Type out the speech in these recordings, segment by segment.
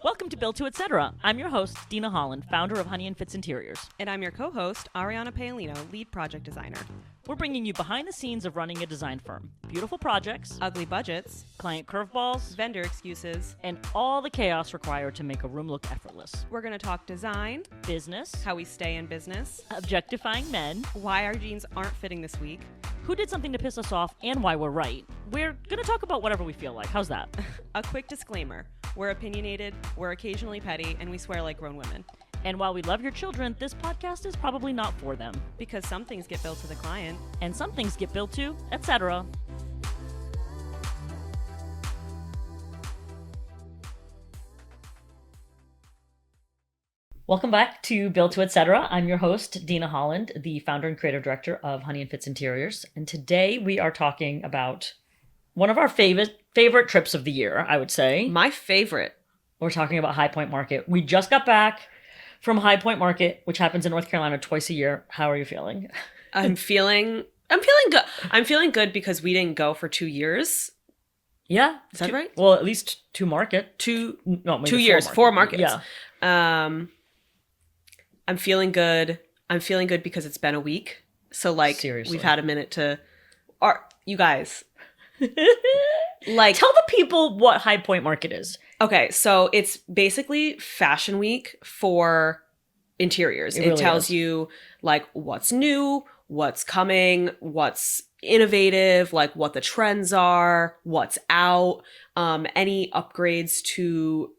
Welcome to Built to Etc. I'm your host, Dina Holland, founder of Honey Fitz Interiors. And I'm your co-host, Ariana Paolino, lead project designer. We're bringing you behind the scenes of running a design firm. Beautiful projects, Ugly budgets, client curveballs, vendor excuses, and all the chaos required to make a room look effortless. We're going to talk design, business, how we stay in business, objectifying men, why our jeans aren't fitting this week, who did something to piss us off, and why we're right. We're going to talk about whatever we feel like. How's that? A quick disclaimer. We're opinionated, we're occasionally petty, and we swear like grown women. And while we love your children, this podcast is probably not for them. Because some things get built to the client. And some things get built to, etc. Welcome back to Built to Etc. I'm your host, Dina Holland, the founder and creative director of Honey Fitz Interiors. And today we are talking about one of our favorite trips of the year, I would say. My favorite. We're talking about High Point Market. We just got back from High Point Market, which happens in North Carolina twice a year. How are you feeling? I'm feeling good. I'm feeling good because we didn't go for 2 years. Yeah. Is that right? Well, at least 2 market. 2 maybe years, 4 markets. Yeah. I'm feeling good. I'm feeling good because it's been a week. So Seriously. We've had a minute to you guys. Tell the people what High Point Market is. Okay, so it's basically Fashion Week for interiors. It really tells you what's new, what's coming, what's innovative, what the trends are, what's out, any upgrades to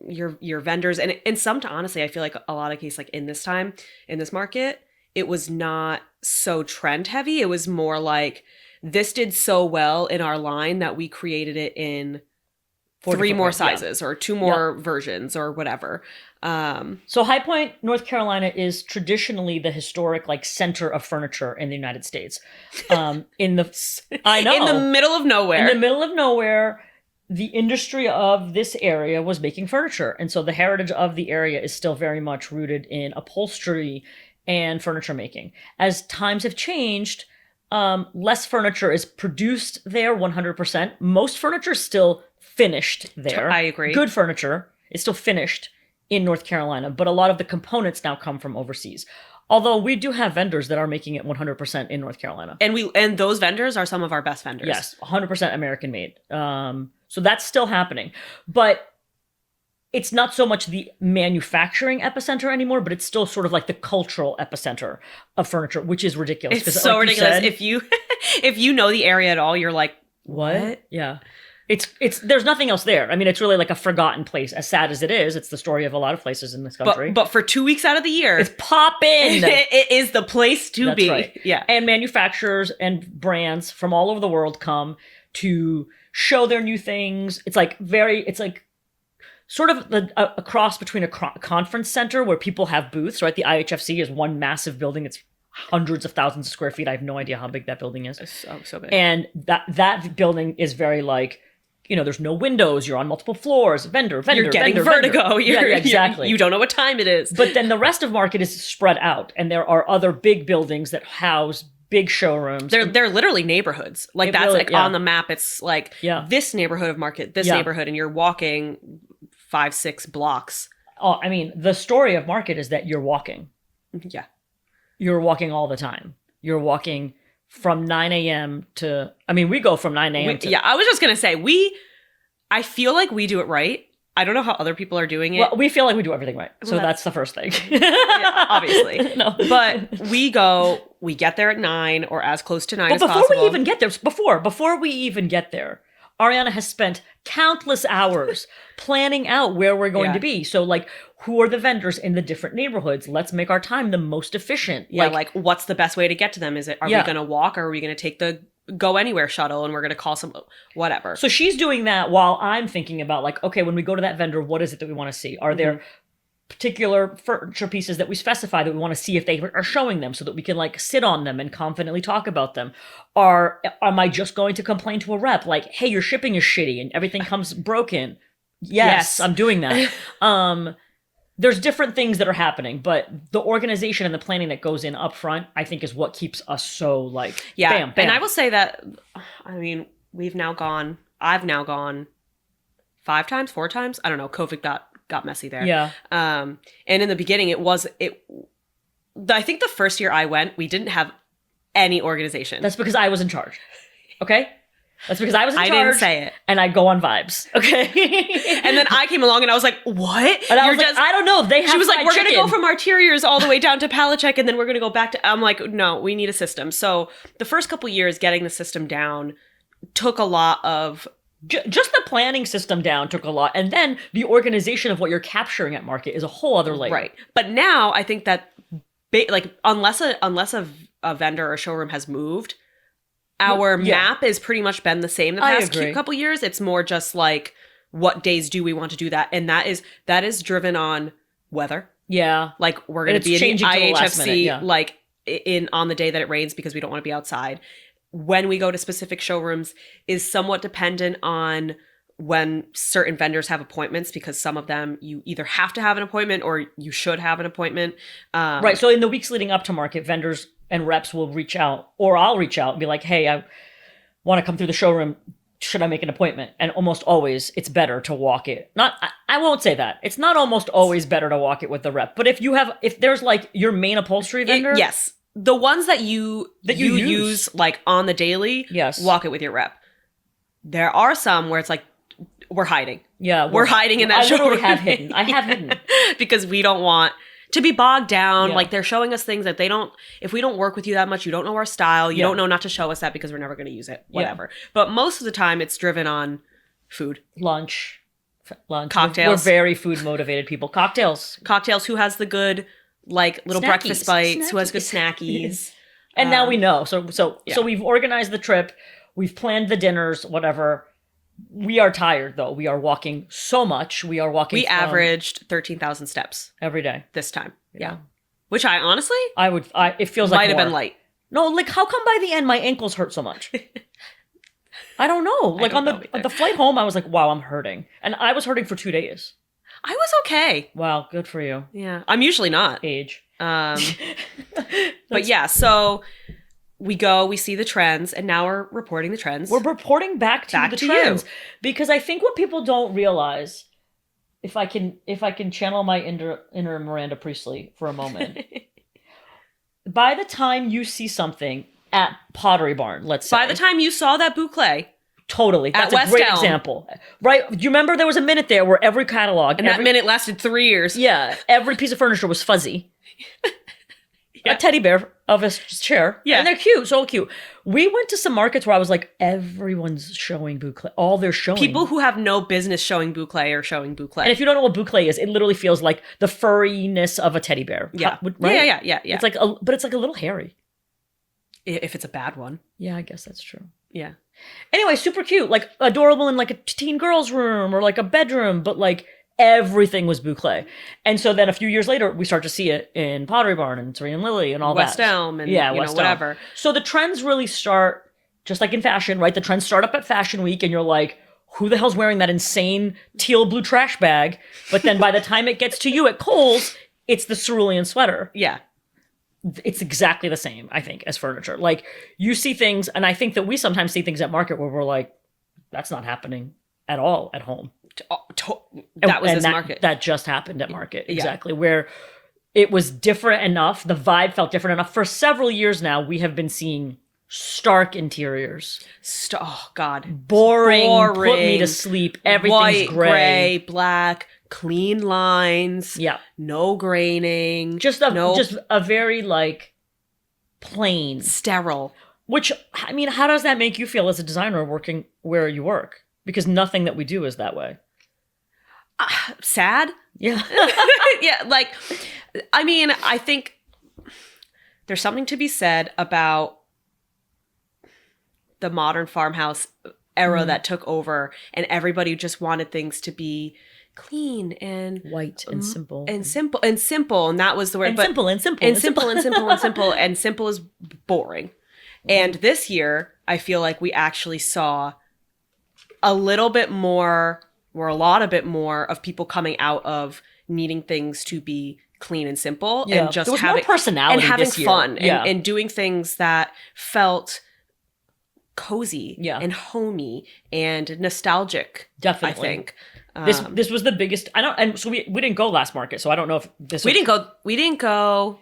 your vendors. And honestly, I feel like a lot of cases in this time, in this market, it was not so trend heavy. It was more like, this did so well in our line that we created it in 3 more sizes or 2 more versions or whatever. So High Point, North Carolina is traditionally the historic center of furniture in the United States. I know. In the middle of nowhere. In the middle of nowhere, the industry of this area was making furniture. And so the heritage of the area is still very much rooted in upholstery and furniture making. As times have changed, less furniture is produced there 100%. Most furniture is still finished there. I agree. Good furniture is still finished in North Carolina, but a lot of the components now come from overseas. Although we do have vendors that are making it 100% in North Carolina. And those vendors are some of our best vendors. Yes, 100% American made. So that's still happening. But it's not so much the manufacturing epicenter anymore, but it's still sort of the cultural epicenter of furniture, which is ridiculous. It's so ridiculous. If you know the area at all, you're like, what? Yeah. It's there's nothing else there. I mean, it's really a forgotten place. As sad as it is, it's the story of a lot of places in this country. But for 2 weeks out of the year, it's poppin'. It is the place to be. Right. Yeah. And manufacturers and brands from all over the world come to show their new things. It's sort of a cross between a conference center where people have booths, right? The IHFC is one massive building. It's hundreds of thousands of square feet. I have no idea how big that building is. It's so big. And that building is very there's no windows. You're on multiple floors. Vendor, you're getting vertigo. Exactly. You don't know what time it is. But then the rest of market is spread out, and there are other big buildings that house big showrooms. They're literally neighborhoods. On the map. It's this neighborhood of market, this neighborhood, and you're walking 5-6 blocks. Oh, I mean, the story of market is that you're walking. Yeah. You're walking all the time. You're walking from 9 a.m. to, we go from 9 a.m. to... Yeah, I was just going to say, I feel like we do it right. I don't know how other people are doing it. Well, we feel like we do everything right. So that's the first thing. Yeah, obviously. No. But we get there at 9 or as close to 9 as possible. But before we even get there, Ariana has spent countless hours planning out where we're going to be. So who are the vendors in the different neighborhoods? Let's make our time the most efficient. Yeah, what's the best way to get to them? Are we going to walk, or are we going to take the Go Anywhere shuttle and we're going to call some whatever? So she's doing that while I'm thinking about okay, when we go to that vendor, what is it that we want to see? Are there particular furniture pieces that we specify that we want to see if they are showing them so that we can sit on them and confidently talk about them? Am I just going to complain to a rep hey, your shipping is shitty and everything comes broken? Yes, I'm doing that. There's different things that are happening, but the organization and the planning that goes in up front, I think, is what keeps us so bam, bam. And I will say that, I've now gone 5 times, 4 times. I don't know. COVID got messy there. Yeah. And in the beginning, I think the first year I went, we didn't have any organization. That's because I was in charge. Okay? That's because I was in charge. I didn't say it. And I go on vibes. Okay? And then I came along and I was like, what? And I was like, I don't know. They have She was like, we're going to chicken. go from Interiors all the way down to pallet check, and then we're going to go back to... I'm like, no, we need a system. So the first couple years, getting the system down took a lot of... Just the planning system down took a lot. And then the organization of what you're capturing at market is a whole other layer. Right. But now I think that, unless a vendor or showroom has moved, our map has pretty much been the same the past couple years. It's more just like, what days do we want to do that? And that is driven on weather. Yeah. Like, we're going to be in the IHFC on the day that it rains because we don't want to be outside. When we go to specific showrooms is somewhat dependent on when certain vendors have appointments, because some of them you either have to have an appointment or you should have an appointment. Right. So in the weeks leading up to market, vendors and reps will reach out, or I'll reach out and be like, hey, I want to come through the showroom. Should I make an appointment? And almost always it's better to walk it. I won't say that. It's not almost always better to walk it with the rep. But if there's like your main upholstery vendor. Yes. The ones that you use like on the daily, yes, walk it with your rep. There are some where it's like, we're hiding. Yeah. We're hiding in that showroom. I have hidden. Because we don't want to be bogged down. Yeah. Like, they're showing us things that if we don't work with you that much, you don't know our style, you don't know not to show us that because we're never going to use it, whatever. Yeah. But most of the time it's driven on food. Lunch. Cocktails. We're very food motivated people. Cocktails. Who has the good, like, little breakfast bites, who has good snackies. And now we know. So we've organized the trip. We've planned the dinners, whatever. We are tired, though. We are walking so much. We averaged 13,000 steps every day this time. Yeah. Which I honestly, it feels might like have been light. No, like, how come by the end my ankles hurt so much? I don't know. Like, on the flight home, I was like, wow, I'm hurting. And I was hurting for 2 days. I was okay. Wow, good for you. Yeah. I'm usually not. Age. But yeah, so we see the trends, and now we're reporting the trends. We're reporting back to the trends. Because I think what people don't realize, if I can channel my inner Miranda Priestley for a moment, by the time you see something at Pottery Barn, let's say. By the time you saw that boucle. Totally. That's a great example. Right? Do you remember there was a minute there where every catalog... And that minute lasted 3 years. Yeah. Every piece of furniture was fuzzy. Yeah. A teddy bear of a chair. Yeah. And they're cute. So cute. We went to some markets where I was like, everyone's showing boucle. All they're showing. People who have no business showing boucle are showing boucle. And if you don't know what boucle is, it literally feels like the furriness of a teddy bear. Yeah. Right? Yeah. It's like but it's like a little hairy. If it's a bad one. Yeah, I guess that's true. Yeah. Anyway, super cute. Like, adorable in like a teen girl's room or like a bedroom, but like everything was boucle. And so then a few years later, we start to see it in Pottery Barn and Terry and Lily and all West that. Elm and whatever. So the trends really start, just like in fashion, right? The trends start up at Fashion Week and you're like, who the hell's wearing that insane teal blue trash bag? But then by the time it gets to you at Kohl's, it's the cerulean sweater. Yeah. It's exactly the same, I think, as furniture. Like, you see things, and I think that we sometimes see things at market where we're like, that's not happening at all at home. That was this market. That just happened at market, exactly. Where it was different enough, the vibe felt different enough. For several years now, we have been seeing stark interiors. Oh, God. Boring. Put me to sleep. Everything's white, gray, black. Clean lines. Yeah. No graining. Just a very, like, plain. Sterile. Which, I mean, how does that make you feel as a designer working where you work? Because nothing that we do is that way. Sad? Yeah. Yeah, like, I mean, I think there's something to be said about the modern farmhouse era that took over, and everybody just wanted things to be clean and white and simple and that was the word. And but simple and simple is boring. And this year, I feel like we actually saw a lot more of people coming out of needing things to be clean and simple, and just having more personality and having this year. fun and doing things that felt cozy and homey and nostalgic. Definitely. I think. This was the biggest. I don't, and so we didn't go last market, so I don't know if this. We didn't go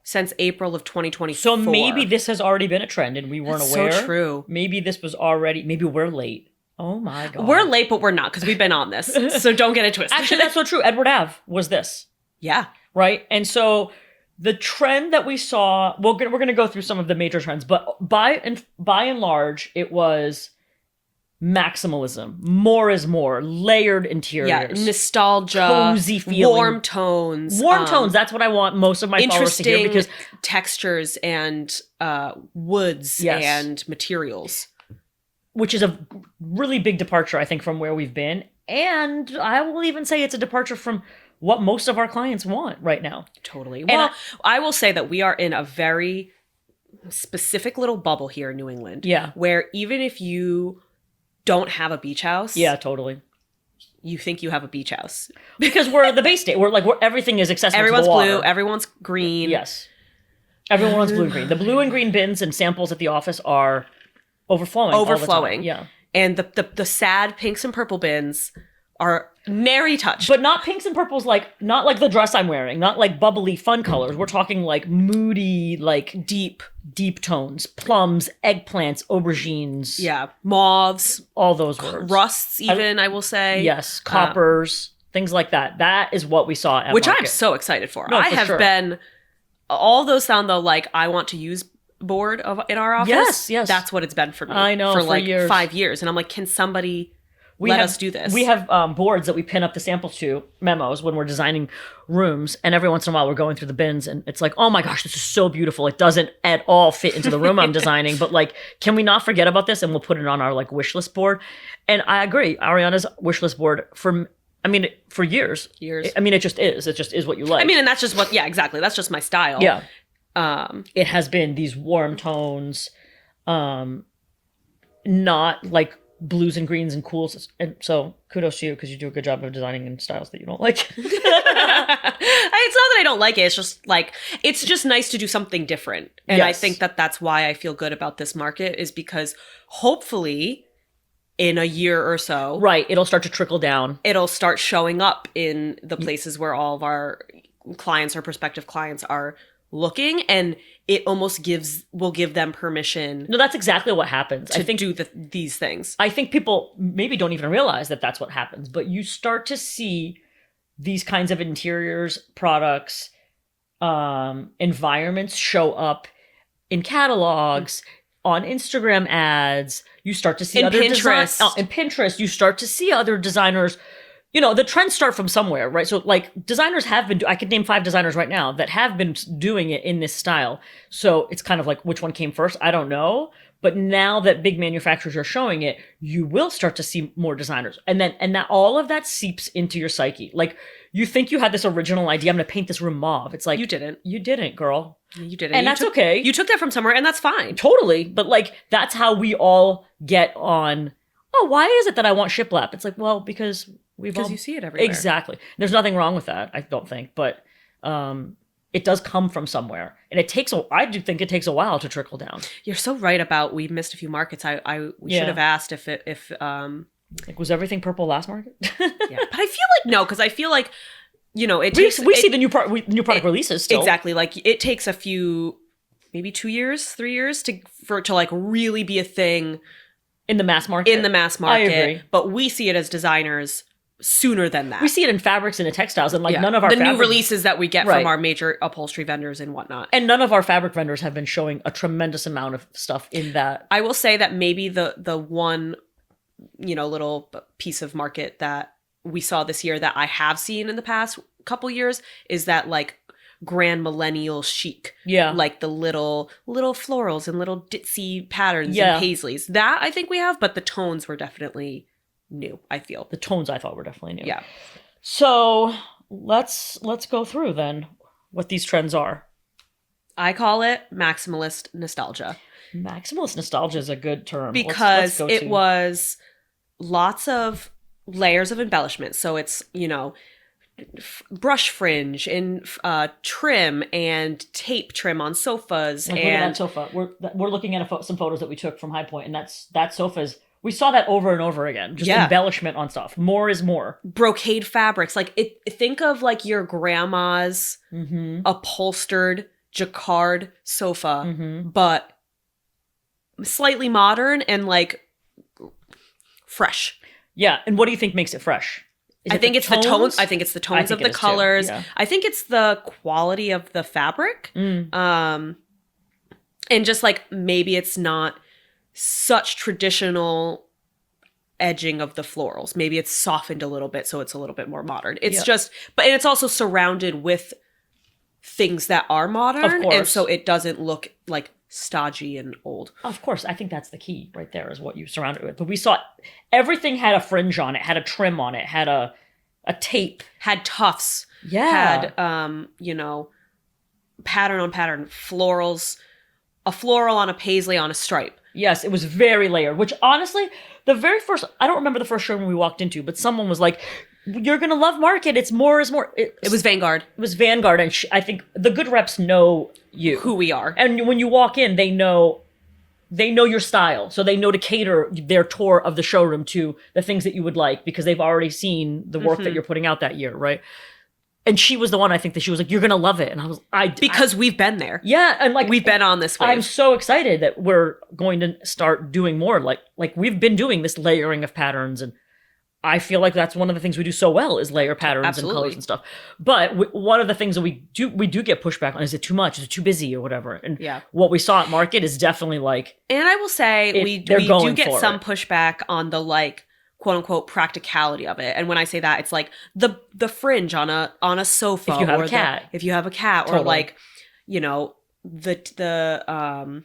since April of 2024. So maybe this has already been a trend, and we weren't aware. So true. Maybe this was already. Maybe we're late. Oh my god. We're late, but we're not because we've been on this. So don't get it twisted. Actually, that's so true. Edward Ave was this. Yeah. Right, and so the trend that we saw. We're gonna go through some of the major trends, but by and large, it was maximalism. More is more. Layered interiors. Yeah, nostalgia. Cozy feeling. Warm tones. Warm tones. That's what I want most of my followers to hear, because textures and woods and materials. Which is a really big departure, I think, from where we've been. And I will even say it's a departure from what most of our clients want right now. Totally. Well, I will say that we are in a very specific little bubble here in New England. Yeah. Where even if you don't have a beach house. Yeah, totally. You think you have a beach house. Because we're the Bay State. We're everything is accessible Everyone's to the water. blue. Everyone's green. Yes. Everyone wants blue and green. The blue and green bins and samples at the office are overflowing. All the time. Yeah. And the sad pinks and purple bins are nary touched. But not pinks and purples, not like the dress I'm wearing, not like bubbly fun colors. We're talking like moody, like deep tones, plums, eggplants, aubergines. Yeah. Mauves. All those words. Rusts even, I will say. Yes. Coppers, things like that. That is what we saw at which market. I'm so excited for. No, I for have sure. been, all those sound though like I want to use board in our office. Yes. That's what it's been for me. I know, for like years. 5 years. And I'm like, can somebody let us do this? We have boards that we pin up the samples to, memos, when we're designing rooms. And every once in a while we're going through the bins and it's like, oh my gosh, this is so beautiful. It doesn't at all fit into the room I'm designing. But can we not forget about this? And we'll put it on our wish list board. And I agree. Ariana's wish list board for years. It just is. It just is what you like. And that's just exactly. That's just my style. Yeah. It has been these warm tones, not like blues and greens and cools. And so kudos to you, because you do a good job of designing in styles that you don't like. It's not that I don't like it. It's just it's just nice to do something different. And I think that's why I feel good about this market, is because hopefully in a year or so. Right. It'll start to trickle down. It'll start showing up in the places where all of our clients or prospective clients are looking, and it almost will give them permission. No, that's exactly what happens. I think do these things. I think people maybe don't even realize that that's what happens, but you start to see these kinds of interiors, products, environments show up in catalogs, on Instagram ads. You start to see other Pinterest. in Pinterest. You start to see other designers. The trends start from somewhere, right? So designers have been, I could name 5 designers right now that have been doing it in this style. So it's kind of like, which one came first? I don't know. But now that big manufacturers are showing it, you will start to see more designers. And that all of that seeps into your psyche. You think you had this original idea, I'm going to paint this room mauve. It's like, you didn't. You didn't, girl. You didn't. And that's okay. You took that from somewhere, and that's fine. Totally. But that's how we all get on, oh, why is it that I want shiplap? It's like, well, because you see it everywhere. Exactly. There's nothing wrong with that, I don't think. But it does come from somewhere. And I do think it takes a while to trickle down. You're so right about, we missed a few markets. We should have asked if was everything purple last market? Yeah. But I feel no, because I feel we see the new product releases still. Exactly. It takes a few, maybe 2 years, 3 years for it to really be a thing in the mass market. I agree. But we see it as designers sooner than that. We see it in fabrics and in textiles, and none of our new releases that we get Right. from our major upholstery vendors and whatnot. And none of our fabric vendors have been showing a tremendous amount of stuff in that. I will say that maybe the one little piece of market that we saw this year that I have seen in the past couple years is that grand millennial chic. Yeah. The little florals and little ditzy patterns and paisleys. That I think we have, but the tones were definitely new, I feel. The tones I thought were definitely new. Yeah. So let's go through then what these trends are. I call it maximalist nostalgia. Maximalist nostalgia is a good term. Because it was lots of layers of embellishment. So it's, brush fringe and trim and tape trim on sofas. Look at that sofa. We're looking at some photos that we took from High Point, and that sofa is We saw that over and over again. Just embellishment on stuff. More is more. Brocade fabrics. Like think of like your grandma's upholstered jacquard sofa, but slightly modern and like fresh. Yeah. And what do you think makes it fresh? I think it's the tones. I think it's the tones of the colors. Yeah. I think it's the quality of the fabric. And just like maybe it's not such traditional edging of the florals. Maybe it's softened a little bit so it's a little bit more modern. It's just, but and it's also surrounded with things that are modern. Of course. And so it doesn't look like stodgy and old. Of course. I think that's the key right there is what you surround it with. But we saw everything had a fringe on it, had a trim on it, had a tape. Had tufts. Yeah. Had, pattern on pattern, florals, a floral on a paisley on a stripe. Yes, it was very layered, which honestly, I don't remember the first showroom we walked into, but someone was like, you're going to love Market. It's more is more. It was Vanguard. It was Vanguard. And I think the good reps know you. Who we are. And when you walk in, they know your style. So they know to cater their tour of the showroom to the things that you would like because they've already seen the work that you're putting out that year, right? And she was the one, I think, that she was like, you're going to love it. And because we've been there. Yeah. And like, we've been on this wave. I'm so excited that we're going to start doing more. Like we've been doing this layering of patterns. And I feel like that's one of the things we do so well is layer patterns and colors and stuff. But one of the things that we do get pushback on, is it too much? Is it too busy or whatever? And what we saw at Market is definitely like. And I will say we do get some pushback on the like, quote unquote practicality of it. And when I say that, it's like the fringe on a sofa. If you have a cat. If you have a cat. Totally. Or like, the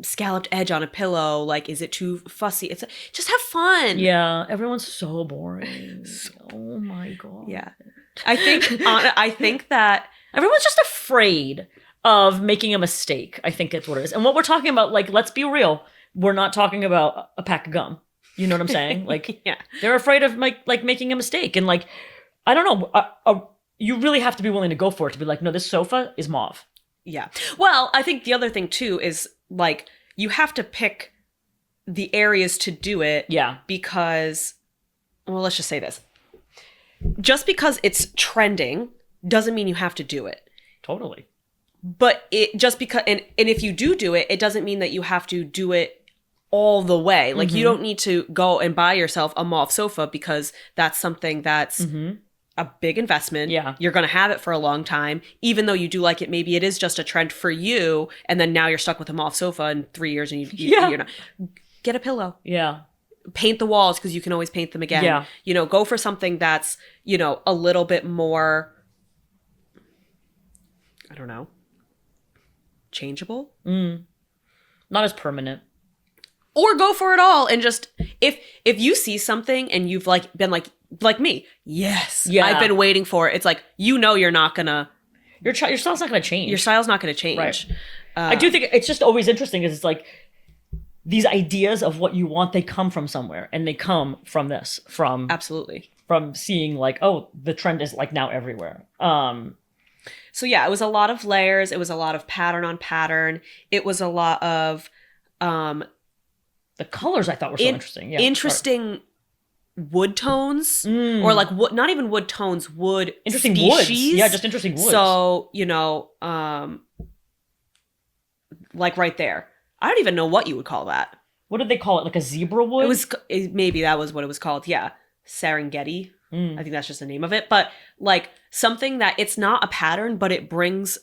scalloped edge on a pillow. Like, is it too fussy? It's just have fun. Yeah. Everyone's so boring. Oh my God. Yeah. I think that everyone's just afraid of making a mistake. I think that's what it is. And what we're talking about, like, let's be real. We're not talking about a pack of gum. You know what I'm saying? Like, they're afraid of like making a mistake. And like, I don't know. You really have to be willing to go for it to be like, no, this sofa is mauve. Yeah. Well, I think the other thing too is like, you have to pick the areas to do it. Yeah. Because, well, let's just say this. Just because it's trending doesn't mean you have to do it. Totally. But it just because, and if you do it, it doesn't mean that you have to do it all the way. Like, you don't need to go and buy yourself a mauve sofa because that's something that's a big investment. Yeah. You're going to have it for a long time. Even though you do like it, maybe it is just a trend for you. And then now you're stuck with a mauve sofa in 3 years and you're not. Get a pillow. Yeah. Paint the walls because you can always paint them again. Yeah. Go for something that's, a little bit more, I don't know, changeable. Not as permanent. Or go for it all and just if you see something and you've been like me, yes, I've been waiting for it. It's like you're not gonna your style's not gonna change. Your style's not gonna change. Right. I do think it's just always interesting because it's like these ideas of what you want, they come from somewhere and they come from this absolutely from seeing like, oh, the trend is like now everywhere. So yeah, it was a lot of layers. It was a lot of pattern on pattern. It was a lot of the colors I thought were so interesting. Yeah, interesting wood tones, or like not even wood tones, wood interesting species. Woods. Yeah, just interesting woods. So like right there, I don't even know what you would call that. What did they call it? Like a zebra wood? Maybe that was what it was called. Yeah, Serengeti. I think that's just the name of it. But like something that it's not a pattern, but it brings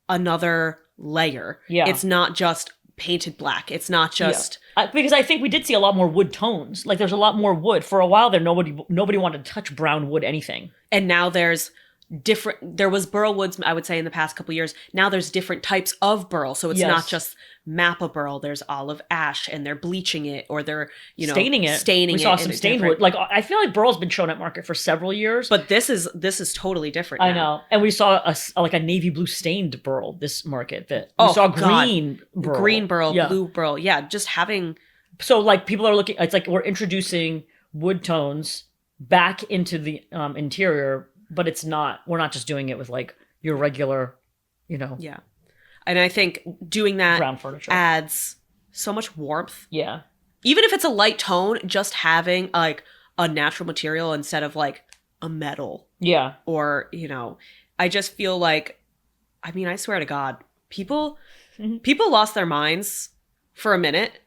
another layer. Yeah, it's not just painted black. It's not just because I think we did see a lot more wood tones. Like there's a lot more wood. For a while there, nobody wanted to touch brown wood anything. And now there was burl woods, I would say, in the past couple of years. Now there's different types of burl. So it's not just Mappa burl. There's olive ash, and they're bleaching it, or they're staining it. We saw some stained wood. Like I feel like burl's been shown at Market for several years, but this is totally different now. I know. And we saw a navy blue stained burl this Market that we saw green burl, blue burl. Yeah, just having. So like people are looking. It's like we're introducing wood tones back into the interior, but we're not just doing it with like your regular, Yeah. And I think doing that brown furniture adds so much warmth. Yeah. even if it's a light tone, just having like a natural material instead of like a metal. Yeah. Or, you know, I just feel like, I mean, I swear to God, people lost their minds for a minute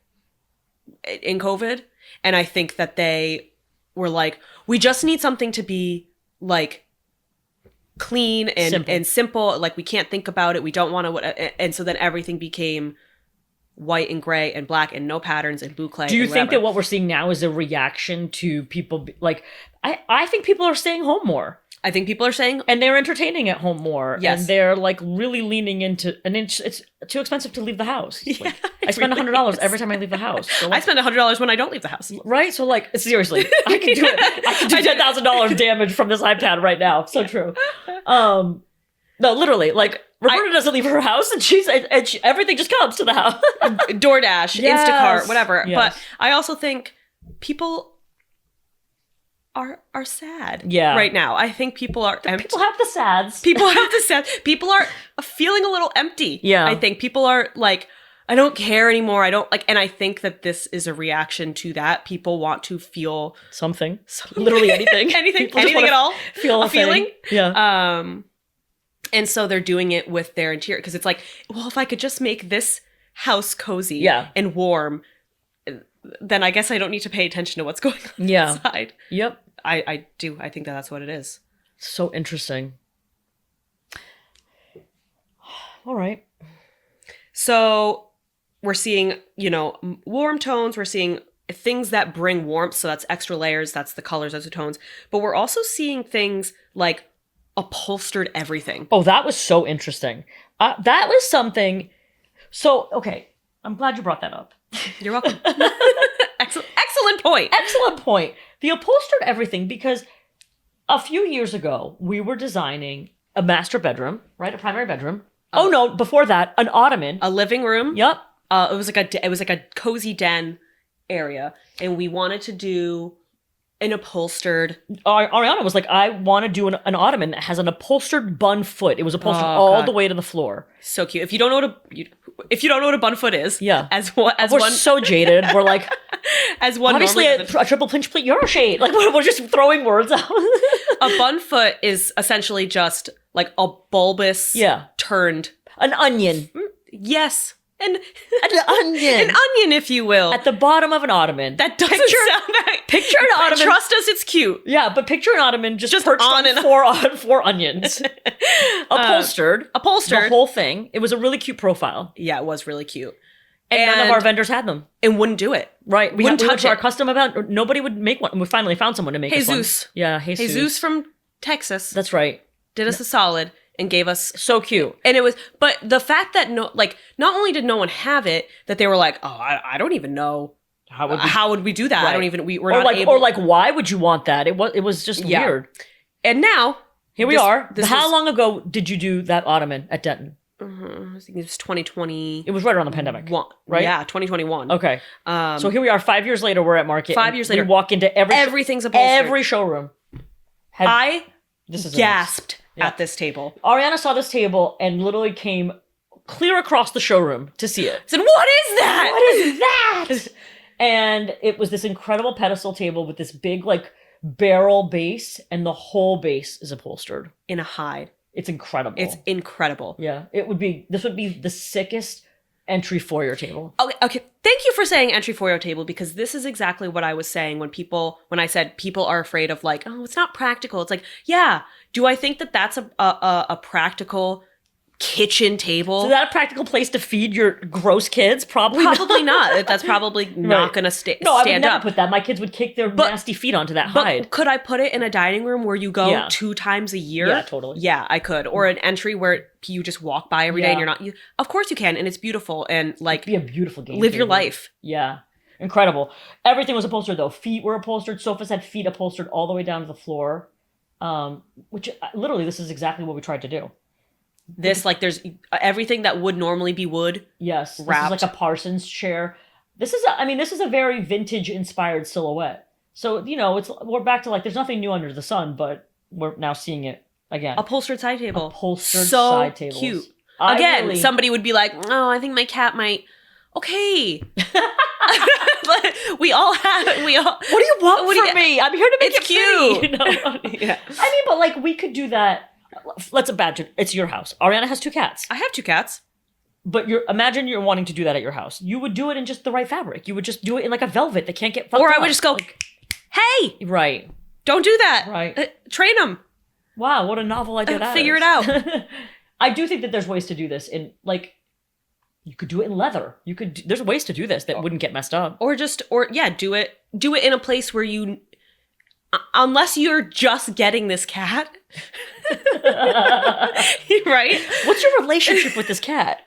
in COVID. And I think that they were like, we just need something to be like clean and simple. Like we can't think about it. We don't want to. And so then everything became white and gray and black and no patterns and boucle. Do you think that what we're seeing now is a reaction to people like, I think people are staying home more. I think people are saying, and they're entertaining at home more. Yes. And they're like really leaning into, and it's too expensive to leave the house. Yeah, like, I spend $100 every time I leave the house. So like, I spend $100 when I don't leave the house. Right? So like, seriously, I can do it. I can do $10,000 damage from this iPad right now. So true. No, literally, like Roberta doesn't leave her house, and everything just comes to the house. DoorDash, yes. Instacart, whatever. Yes. But I also think people are sad right now. I think people are empty. People have the sads. People have the sads. People are feeling a little empty. Yeah. I think people are like, I don't care anymore. I don't like, and I think that this is a reaction to that. People want to feel something. Literally anything. anything at all. Feel a feeling. Yeah. And so they're doing it with their interior because it's like, well, if I could just make this house cozy and warm, then I guess I don't need to pay attention to what's going on inside. Yep. I do. I think that's what it is. So interesting. All right. So we're seeing, you know, warm tones. We're seeing things that bring warmth. So that's extra layers. That's the colors. That's the tones. But we're also seeing things like upholstered everything. Oh, that was so interesting. That was something. So, okay. I'm glad you brought that up. You're welcome. Excellent point. Excellent point. The upholstered everything, because a few years ago, we were designing a master bedroom, right? A primary bedroom. Oh no, before that, an ottoman. A living room. Yep. It was like a cozy den area. And we wanted to do an upholstered. Ariana was like, I want to do an ottoman that has an upholstered bun foot. It was upholstered all the way to the floor. So cute. If you don't know what a bun foot is, we're so jaded. We're like, as one obviously a triple pinch plate Euro shade. Like we're just throwing words out. A bun foot is essentially just like a bulbous, turned an onion. Yes. An onion. An onion, if you will. At the bottom of an ottoman. That doesn't sound that. Picture an ottoman. Trust us, it's cute. Yeah, but picture an ottoman just perched on four onions. Upholstered. The whole thing. It was a really cute profile. Yeah, it was really cute. And none of our vendors had them. And wouldn't do it. Right. We went to our custom event. Nobody would make one. And we finally found someone to make us one. Jesus. Yeah, Jesus. Jesus from Texas. That's right. Did us a solid. And gave us so cute. And it was, but the fact that not only did no one have it, that they were like, oh, I don't even know how would we do that? Right. I don't even we're not able. Or like, why would you want that? It was just weird. And now here we are. How long ago did you do that ottoman at Denton? I think it was 2020. It was right around the pandemic, right? Yeah, 2021. Okay. So here we are. 5 years later, we're at market. 5 years later, we walk into everything's upholstered. Every showroom. This is gasped. At this table. Ariana saw this table and literally came clear across the showroom to see it. Said, what is that? What is that? And it was this incredible pedestal table with this big like barrel base, and the whole base is upholstered. In a hide. It's incredible. It's incredible. Yeah. This would be the sickest entry foyer table. Okay. Thank you for saying entry foyer table, because this is exactly what I was saying when I said people are afraid of like, oh, it's not practical. It's like, yeah. Do I think that that's a practical kitchen table? Is that a practical place to feed your gross kids? Probably not. That's probably not going to stand up. No, I would never put that. My kids would kick their nasty feet onto that hide. Could I put it in a dining room where you go 2 times a year? Yeah, totally. Yeah, I could. Or an entry where you just walk by every day and you're not... of course you can, and it's beautiful. And like... It'd be a beautiful game. Live your life. Yeah. Incredible. Everything was upholstered though. Feet were upholstered. Sofas had feet upholstered all the way down to the floor. Which literally this is exactly what we tried to do. This, like, there's everything that would normally be wood. Yes. Wrapped. This is like a Parsons chair. This is a very vintage inspired silhouette. So, you know, we're back to like, there's nothing new under the sun, but we're now seeing it again. Upholstered side table. Upholstered side tables. So cute. Again, somebody would be like, oh, I think my cat might. Okay. But we all have. What do you want from me? I'm here to make it cute. Free. Yeah. I mean, but like we could do that. Let's imagine it's your house. Ariana has 2 cats. I have 2 cats. But imagine you're wanting to do that at your house. You would do it in just the right fabric. You would just do it in like a velvet that can't get fucked Or up. I would just go, hey, right, don't do that. Right, train them. Wow, what a novel idea that figure is. it out. I do think that there's ways to do this in like. You could do it in leather. There's ways to do this that wouldn't get messed up. Or do it in a place where you, unless you're just getting this cat, right? What's your relationship with this cat?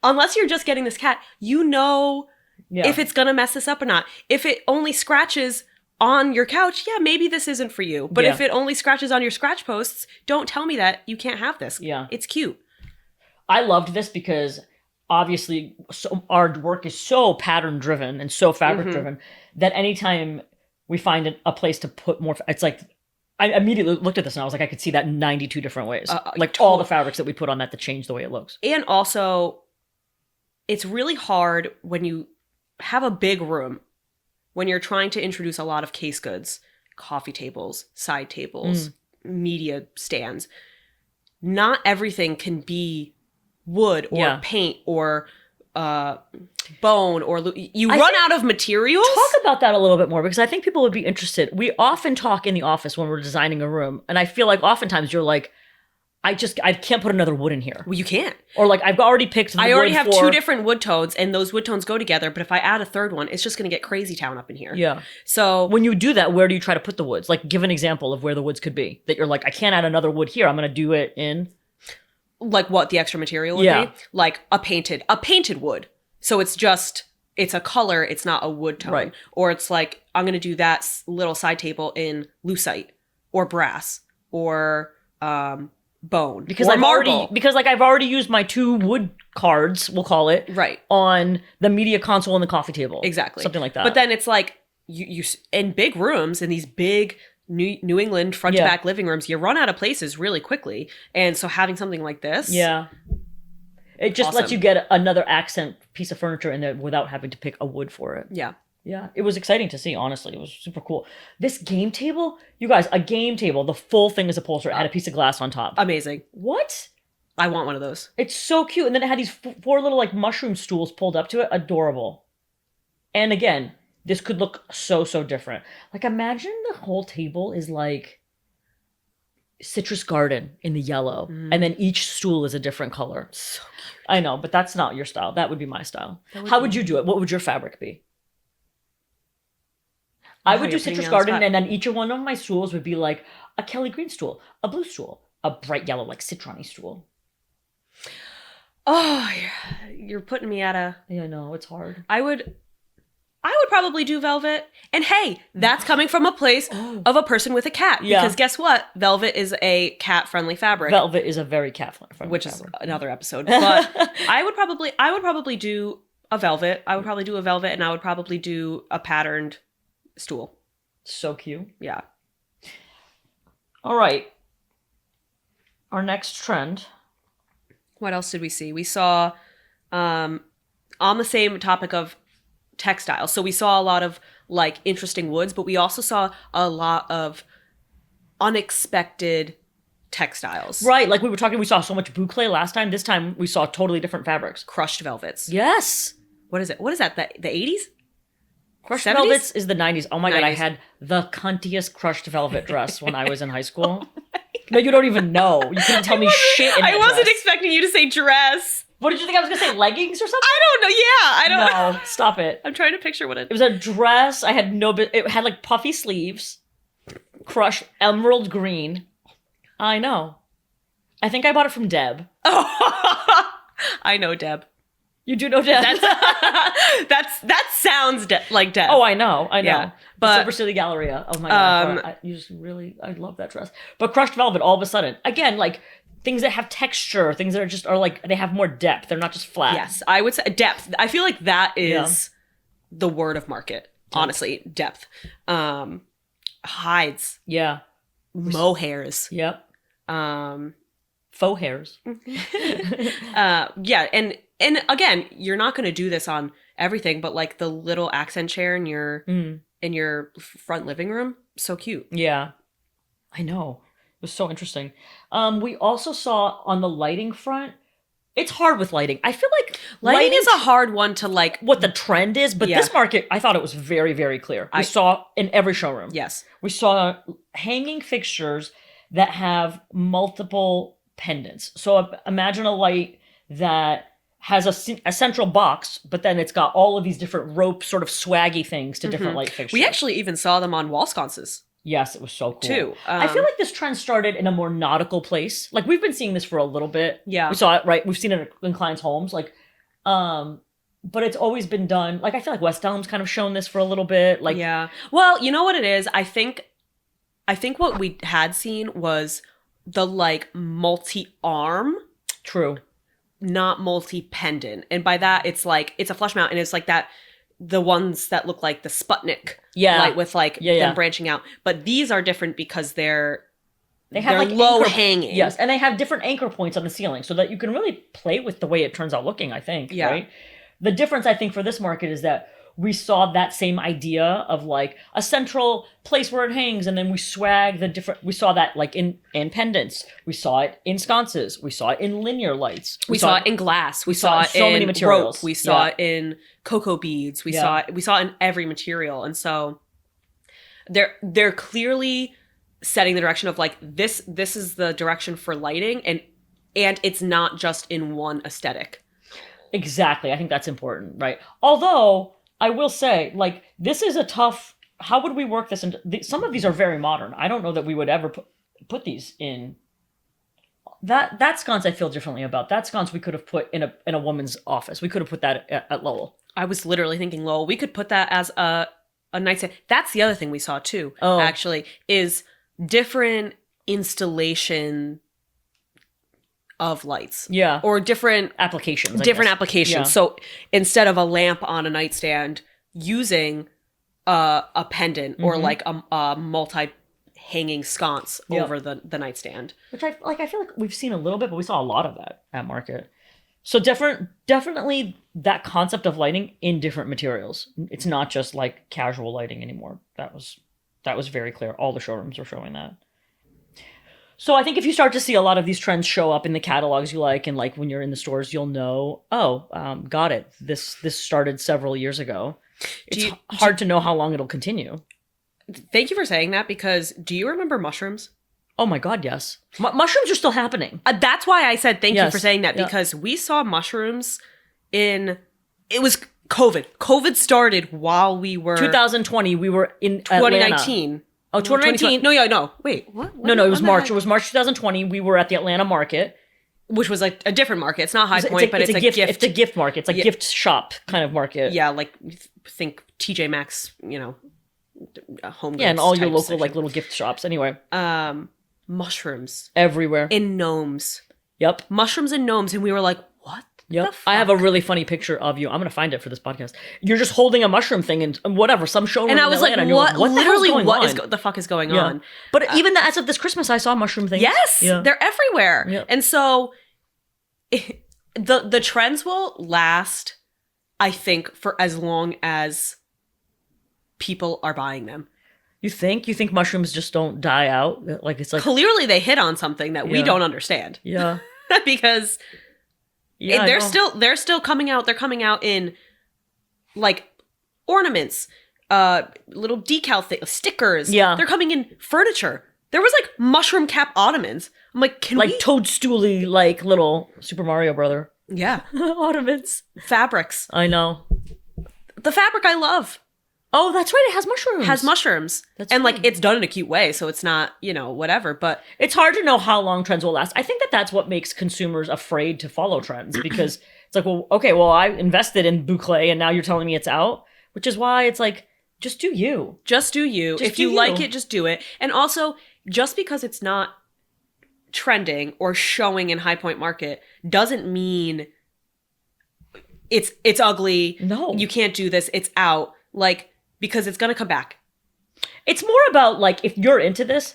Unless you're just getting this cat, if it's gonna mess this up or not. If it only scratches on your couch, yeah, maybe this isn't for you. But if it only scratches on your scratch posts, don't tell me that you can't have this. Yeah. It's cute. I loved this because obviously our work is so pattern driven and so fabric driven that anytime we find a place to put more, it's like, I immediately looked at this and I was like, I could see that in 92 different ways. Like all the fabrics that we put on that to change the way it looks. And also, it's really hard when you have a big room, when you're trying to introduce a lot of case goods, coffee tables, side tables, media stands. Not everything can be wood or paint or bone or you run out of materials. Talk about that a little bit more because I think people would be interested. We often talk in the office when we're designing a room, and I feel like oftentimes you're like, I can't put another wood in here. Well, you can't. Or like I've already picked the I already wood have 2 different wood tones, and those wood tones go together, but if I add a third one, it's just going to get crazy town up in here. Yeah. So when you do that, where do you try to put the woods? Like give an example of where the woods could be that you're like, I can't add another wood here. I'm going to do it in. Like what the extra material would be? Like a painted wood. So it's a color, it's not a wood tone. Right. Or it's like, I'm going to do that little side table in lucite or brass or bone because or I've marble. I've already used my 2 wood cards, we'll call it, right, on the media console and the coffee table. Exactly. Something like that. But then it's like you in big rooms, in these big New England front to back living rooms, you run out of places really quickly. And so having something like this. Yeah. It just lets you get another accent piece of furniture in there without having to pick a wood for it. Yeah. Yeah. It was exciting to see, honestly. It was super cool. This game table, you guys, a game table, the full thing is upholstered. It had a piece of glass on top. Amazing. What? I want one of those. It's so cute. And then it had these 4 little like mushroom stools pulled up to it. Adorable. And again, this could look so, so different. Like imagine the whole table is like citrus garden in the yellow. And then each stool is a different color. So cute. I know, but that's not your style. That would be my style. How would you do it? What would your fabric be? I would do citrus garden, and then each one of my stools would be like a Kelly green stool, a blue stool, a bright yellow, like citron-y stool. Oh, you're putting me at a... Yeah, I know, it's hard. I would probably do velvet. And hey, that's coming from a place of a person with a cat. Yeah. Because guess what? Velvet is a cat-friendly fabric. Velvet is a very cat-friendly fabric. Which is another episode. But I would probably do a velvet. I would probably do a velvet, and I would probably do a patterned stool. So cute. Yeah. All right. Our next trend. What else did we see? We saw, on the same topic of textiles. So we saw a lot of like interesting woods, but we also saw a lot of unexpected textiles. Right. Like we saw so much boucle last time. This time we saw totally different fabrics. Crushed velvets. Yes. What is it? What is that? The 80s? Crushed 70s? velvets is the 90s. Oh my 90s. God, I had the cuntiest crushed velvet dress when I was in high school. No, you don't even know. You couldn't tell me shit in that I wasn't dress. expecting you to say dress. What did you think I was going to say? Leggings or something? I don't know. Yeah, I don't know. No, stop it. I'm trying to picture what It was a dress. I had it had like puffy sleeves, crushed emerald green. I know. I think I bought it from Deb. Oh, I know Deb. You do know Deb? That sounds like Deb. Oh, I know. Yeah, but but Silver City Galleria. Oh my God. I love that dress. But crushed velvet all of a sudden. Again, like things that have texture, things that are like, they have more depth. They're not just flat. Yes, I would say depth. I feel like that is the word of market. Honestly, depth. Hides. Yeah. Mohairs. Yep. Faux hairs. Yeah, and again, you're not going to do this on everything, but like the little accent chair in your front living room, so cute. Yeah, I know. It was so interesting. We also saw on the lighting front, it's hard with lighting. I feel like Lighting is a hard one to like what the trend is, but Yeah. this market, I thought it was very, very clear. We saw in every showroom. Yes. We saw hanging fixtures that have multiple pendants. So imagine a light that has a central box, but then it's got all of these different rope sort of swaggy things to different light fixtures. We actually even saw them on wall sconces. Yes, it was so cool. Too. I feel like this trend started in a more nautical place. Like we've been seeing this for a little bit. Yeah. We saw it, right? We've seen it in clients' homes. Like, but it's always been done. Like I feel like West Elm's kind of shown this for a little bit. Like, yeah. Well, you know what it is? I think what we had seen was the like multi-arm. True. Not multi-pendant. And by that, it's like, it's a flush mount, and it's like that, the ones that look like the Sputnik light with like them branching out. But these are different because they're like low hanging. Yes, and they have different anchor points on the ceiling so that you can really play with the way it turns out looking, I think, right? The difference, I think, for this market is that we saw that same idea of like a central place where it hangs, and then we swag the different. We saw that like in pendants. We saw it in sconces. We saw it in linear lights. We saw it in glass. We saw it so in many materials. Rope. We saw it in cocoa beads. We saw it in every material. And so they're clearly setting the direction of like this is the direction for lighting, and it's not just in one aesthetic. Exactly. I think that's important, right? Although I will say, like, this is a tough. How would we work this? Some of these are very modern. I don't know that we would ever put these in. That sconce I feel differently about. That sconce we could have put in a woman's office. We could have put that at Lowell. I was literally thinking Lowell. We could put that as a nightstand. That's the other thing we saw too. Actually, is different installation of lights. Yeah. Or different applications. Applications. Yeah. So instead of a lamp on a nightstand, using a pendant or like a multi-hanging sconce over the nightstand. Which I feel like we've seen a little bit, but we saw a lot of that at market. So definitely that concept of lighting in different materials. It's not just like casual lighting anymore. That was very clear. All the showrooms were showing that. So I think if you start to see a lot of these trends show up in the catalogs you like, and like when you're in the stores, you'll know, got it. This started several years ago. It's hard to know how long it'll continue. Thank you for saying that, because do you remember mushrooms? Oh my God, yes. Mushrooms are still happening. That's why I said thank you for saying that, because we saw mushrooms it was COVID. COVID started while we were... 2020, we were in 2019. Atlanta. Oh, 2019. No. Wait, what? No, it was March. It was March 2020. We were at the Atlanta market. Which was like a different market. It's not High Point, but it's a gift. It's a gift market. It's like gift shop kind of market. Yeah, like think TJ Maxx, home goods. Yeah, and all your local section. like little gift shops. Anyway. Mushrooms. Everywhere. In gnomes. Yep. Mushrooms and gnomes. And we were like, what? Yep. I have a really funny picture of you. I'm going to find it for this podcast. You're just holding a mushroom thing and whatever, some showroom. And I was like, what literally what the fuck is going on? But even as of this Christmas, I saw mushroom things. Yes. Yeah. They're everywhere. Yep. And so the trends will last, I think, for as long as people are buying them. You think mushrooms just don't die out? Like it's like clearly they hit on something that we don't understand. Yeah. Because they're still coming out. They're coming out in like ornaments, little decal stickers. Yeah. They're coming in furniture. There was like mushroom cap ottomans. I'm like, toadstooly, like little Super Mario brother. Yeah. Ottomans. Fabrics. I know. The fabric I love. Oh, that's right. It has mushrooms. That's and funny. Like it's done in a cute way, so it's not, whatever. But it's hard to know how long trends will last. I think that's what makes consumers afraid to follow trends, because it's like, well, okay, well, I invested in boucle and now you're telling me it's out, which is why it's like, just do you. Just do you. If you like it, just do it. And also, just because it's not trending or showing in High Point Market doesn't mean it's ugly. No, you can't do this. It's out. Like. Because it's going to come back. It's more about, like, if you're into this,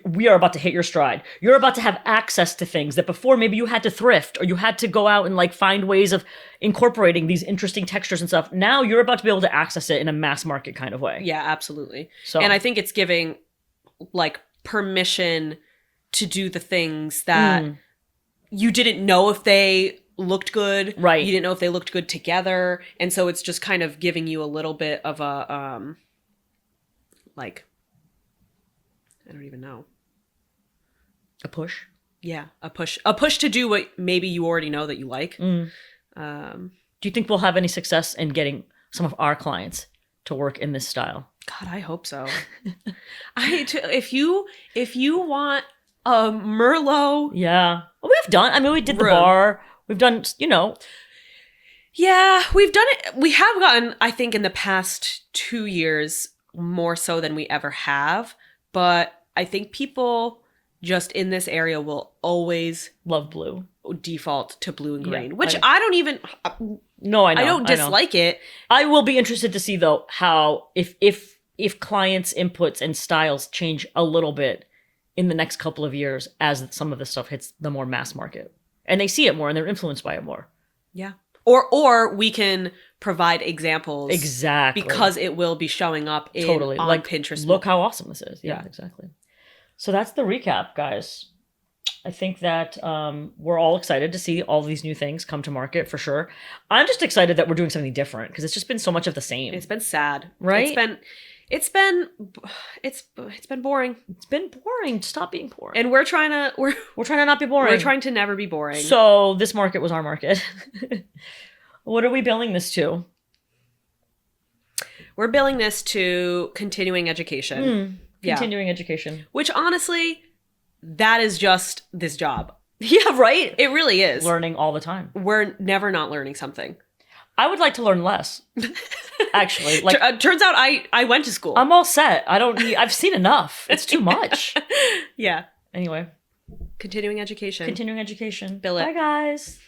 we are about to hit your stride. You're about to have access to things that before maybe you had to thrift or you had to go out and like find ways of incorporating these interesting textures and stuff. Now you're about to be able to access it in a mass market kind of way. Yeah, absolutely. So, and I think it's giving like permission to do the things that you didn't know if they looked good. Right. You didn't know if they looked good together. And so it's just kind of giving you a little bit of a, like, I don't even know. a push. Yeah, a push to do what maybe you already know that you like. Do you think we'll have any success in getting some of our clients to work in this style? God, I hope so. If you want a Merlot, Yeah. Well, we've done. I mean, we did the room. bar. We've done, Yeah, we've done it. We have gotten, I think, in the past 2 years, more so than we ever have. But I think people just in this area will always love blue. default to blue and green, Yeah, which I don't even. No, I know. I don't dislike it. I will be interested to see though how if clients' inputs and styles change a little bit in the next couple of years as some of this stuff hits the more mass market and they see it more and they're influenced by it more. Yeah. Or we can provide examples. Exactly. Because it will be showing up on like, Pinterest. Look how awesome this is. Yeah, exactly. So that's the recap, guys. I think that we're all excited to see all these new things come to market for sure. I'm just excited that we're doing something different because it's just been so much of the same. It's been sad. Right? It's been boring. It's been boring. Stop being boring. And we're trying to not be boring. We're trying to never be boring. So this market was our market. What are we billing this to? We're billing this to continuing education. Continuing education. Which honestly, that is just this job. Yeah, right? It really is. Learning all the time. We're never not learning something. I would like to learn less. Actually, like turns out I went to school. I'm all set. I don't need I've seen enough. It's too much. Yeah. Anyway, Continuing education. continuing education. Bill it. Bye guys.